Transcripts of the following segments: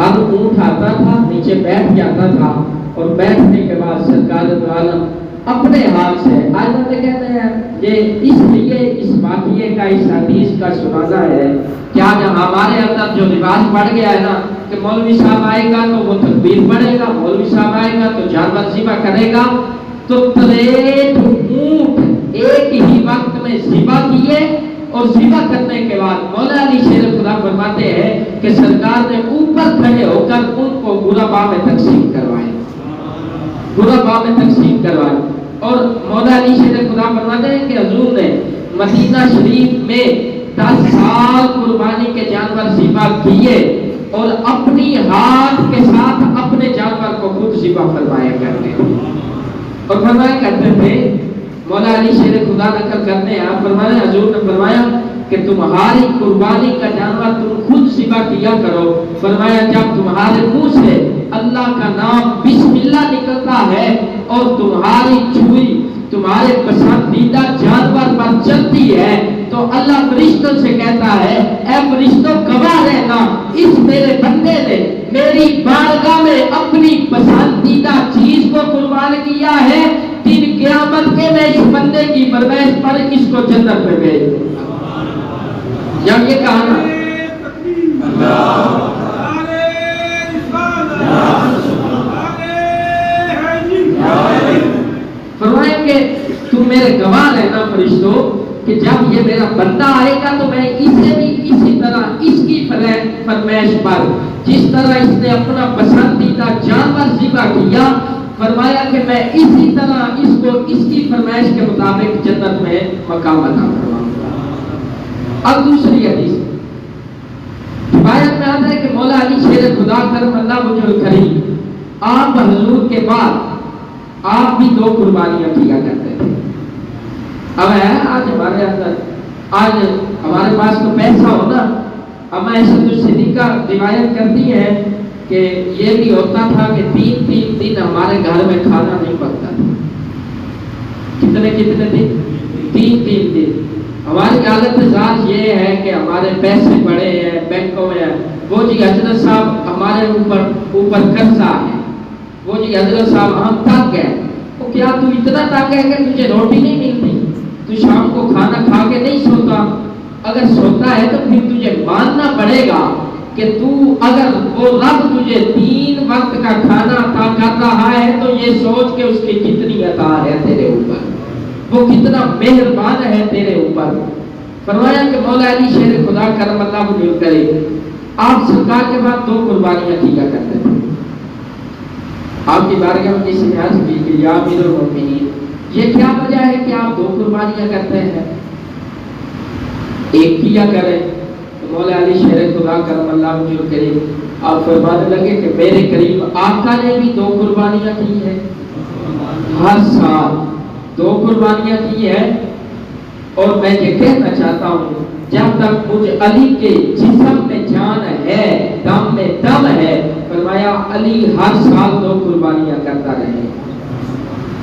ہر اونٹ آتا تھا، نیچے بیٹھ جاتا تھا اور بیٹھنے کے بعد سرکار دو عالم اپنے ہاتھ سے آج کہتے ہیں یہ اس لیے اس واقعے کا اس حدیث کا سنانا ہے کہ آج ہمارے اندر جو رواج پڑ گیا ہے نا کہ مولوی صاحب آئے گا تو وہ تکبیر پڑھے گا، مولوی صاحب آئے گا تو جانور ذبح کرے گا، تو 63 اونٹ ایک ہی وقت میں ذبح کیے اور ذبح کرنے کے بعد مولا علی شیر خدا فرماتے ہیں کہ سرکار نے اوپر کھڑے ہو کر ان کو غربا میں تقسیم کروائے، غربا میں تقسیم کروائے۔ اور مولا علی شیر خدا فرماتے ہیں کہ حضور نے مدینہ شریف میں 10 سال قربانی کے جانور ذبح کیے اور اپنی ہاتھ کے ساتھ اپنے جانور کو خود ذبح فرمایا کرتے اور فرمایا کرتے تھے۔ مولا علی شیر خدا نقل کرتے ہیں، آپ فرمانے حضور نے فرمایا کہ تمہاری قربانی کا جانور تم خود ذبح کیا کرو، فرمایا جب تمہارے منہ سے اللہ کا نام بسم اللہ نکلتا ہے اور تمہاری چھری تمہارے پسندیدہ جانور پر چلتی ہے تو اللہ فرشتوں سے کہتا ہے اے فرشتوں گواہ رہنا اس میرے بندے نے میری بارگاہ میں اپنی پسندیدہ چیز کو قربان کیا ہے، دن قیامت کے میں اس بندے کی فرمائش پر اس کو جنت میں بھیج دوں گا۔ جب یہ کہا نا فرمایا کہ تم میرے گواہ رہنا فرشتوں کہ جب یہ میرا بندہ آئے گا تو میں اسے بھی اسی طرح اس کی فرمائش پر جس طرح اس نے اپنا پسندیدہ جانور ذبح کیا، فرمایا کہ میں اسی طرح اس کو اس کی فرمائش کے مطابق جنت میں مقام عطا کرواؤں گا۔ اب دوسری حدیث روایت میں آتا ہے کہ مولا علی شیر خدا کرم اللہ وجہ کریم آپ حضور کے بعد آپ بھی 2 قربانیاں کیا کرتے تھے۔ اب ہے آج ہمارے اندر آج ہمارے پاس تو پیسہ ہونا، اما عائشہ صدیقہ روایت کرتی ہے کہ یہ بھی ہوتا تھا کہ 3 دن ہمارے گھر میں کھانا نہیں پکتا تھا۔ کتنے دن؟ 3 دن۔ ہماری حالت ذات یہ ہے کہ ہمارے پیسے پڑے ہیں بینکوں میں، وہ جی حضرت صاحب ہمارے اوپر قرضہ ہے، وہ جی حضرت صاحب ہم تنگ ہیں، وہ کیا تو اتنا تنگ ہے کہ تجھے روٹی نہیں ملتی، تو شام کو کھانا کھا کے نہیں سوتا، اگر سوتا ہے تو پھر تجھے ماننا پڑے گا کہ تو اگر وہ رب تجھے 3 وقت کا کھانا عطا کر رہا ہے تو یہ سوچ کہ اس کی کتنی عطا ہے تیرے اوپر، وہ کتنا مہربان ہے تیرے اوپر۔ فرمایا کہ مولا علی شیر خدا کرم اللہ وجہ کرے آپ سرکار کے بعد 2 قربانیاں کیا کرتے تھے۔ آپ کی بارگاہ میں کسی نے عرض کی کہ یا امیر المومنین یہ کیا وجہ ہے کہ آپ 2 قربانیاں کرتے ہیں، ایک کیا کریں؟ تو مولا علی شیر خدا کرم اللہ وجہ کرے آپ فرمانے لگے کہ میرے قریب آقا نے بھی 2 قربانیاں کی ہیں، ہر سال 2 قربانیاں کی ہیں، اور میں یہ کہنا چاہتا ہوں جب تک مجھ علی کے جسم میں جان ہے دم میں دم ہے، فرمایا علی ہر سال 2 قربانیاں کرتا رہے۔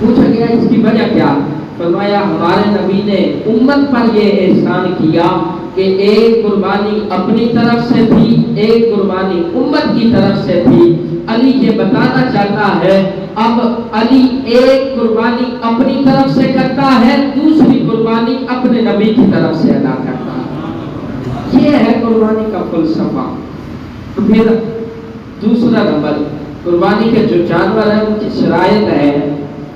پوچھا گیا اس کی وجہ کیا؟ فرمایا ہمارے نبی نے امت پر یہ احسان کیا کہ ایک قربانی اپنی طرف سے تھی، ایک قربانی امت کی طرف سے تھی۔ علی یہ بتانا چاہتا ہے اب علی ایک قربانی اپنی طرف سے کرتا ہے، دوسری قربانی اپنے نبی کی طرف سے ادا کرتا ہے۔ یہ ہے قربانی کا فلسفہ۔ تو پھر دوسرا نمبر قربانی کے جو جانور ہیں ان کی شرائط ہے،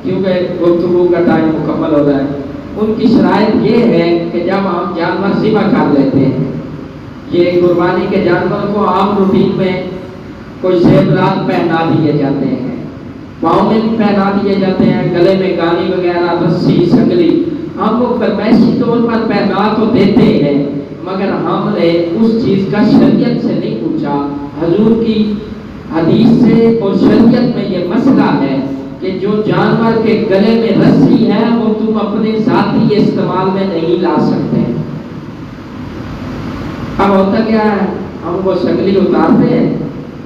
کیونکہ گفتگو کا ٹائم مکمل ہو رہا ہے، ان کی شرائط یہ ہے کہ جب ہم جانور ذبح کر لیتے ہیں، یہ قربانی کے جانور کو عام روٹین میں کوئی زیورات پہنا دیے جاتے ہیں، پاؤں میں بھی پہنا دیے جاتے ہیں، گلے میں گانی وغیرہ رسی سنگلی ہم کو فرمائشی طور پر پہنا تو دیتے ہیں، مگر ہم نے اس چیز کا شریعت سے نہیں پوچھا۔ حضور کی حدیث سے اور شریعت میں یہ مسئلہ ہے کہ جو جانور کے گلے میں رسی ہے وہ تم اپنے ذاتی استعمال میں نہیں لا سکتے۔ اب ہوتا کیا ہے، ہم وہ سنگلی اتارتے ہیں،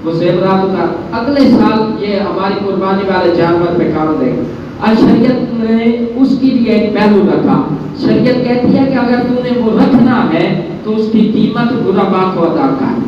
وہ زیورات اتار، اگلے سال یہ ہماری قربانی والے جانور پہ کام دے گا۔ اور شریعت نے اس کے لیے ایک پہلو رکھا، شریعت کہتی ہے کہ اگر تم نے وہ رکھنا ہے تو اس کی قیمت غربا کو ادا کر۔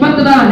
15